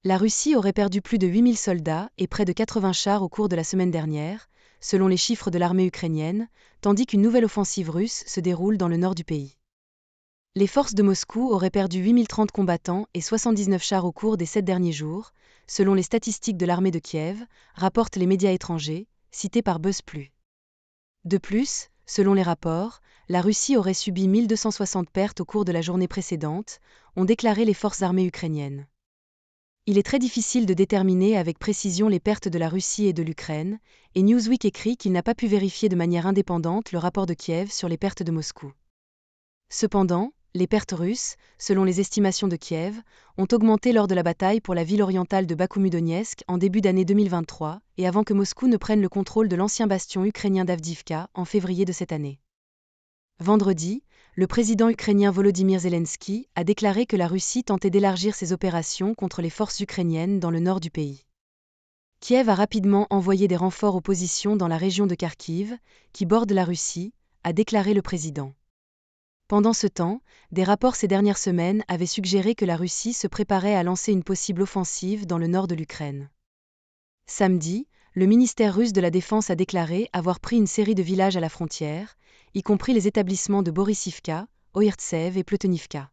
La Russie aurait perdu plus de 8000 soldats et près de 80 chars au cours de la semaine dernière, selon les chiffres de l'armée ukrainienne, tandis qu'une nouvelle offensive russe se déroule dans le nord du pays. Les forces de Moscou auraient perdu 8030 combattants et 79 chars au cours des 7 derniers jours, selon les statistiques de l'armée de Kiev, rapportent les médias étrangers, cités par BuzzPlus. De plus, selon les rapports, la Russie aurait subi 1260 pertes au cours de la journée précédente, ont déclaré les forces armées ukrainiennes. Il est très difficile de déterminer avec précision les pertes de la Russie et de l'Ukraine, et Newsweek écrit qu'il n'a pas pu vérifier de manière indépendante le rapport de Kiev sur les pertes de Moscou. Cependant, les pertes russes, selon les estimations de Kiev, ont augmenté lors de la bataille pour la ville orientale de Bakoumou-Donetsk en début d'année 2023 et avant que Moscou ne prenne le contrôle de l'ancien bastion ukrainien d'Avdiivka en février de cette année. Vendredi, le président ukrainien Volodymyr Zelensky a déclaré que la Russie tentait d'élargir ses opérations contre les forces ukrainiennes dans le nord du pays. Kiev a rapidement envoyé des renforts aux positions dans la région de Kharkiv, qui borde la Russie, a déclaré le président. Pendant ce temps, des rapports ces dernières semaines avaient suggéré que la Russie se préparait à lancer une possible offensive dans le nord de l'Ukraine. Samedi, le ministère russe de la Défense a déclaré avoir pris une série de villages à la frontière, y compris les établissements de Borisivka, Oyartsev et Plotenivka.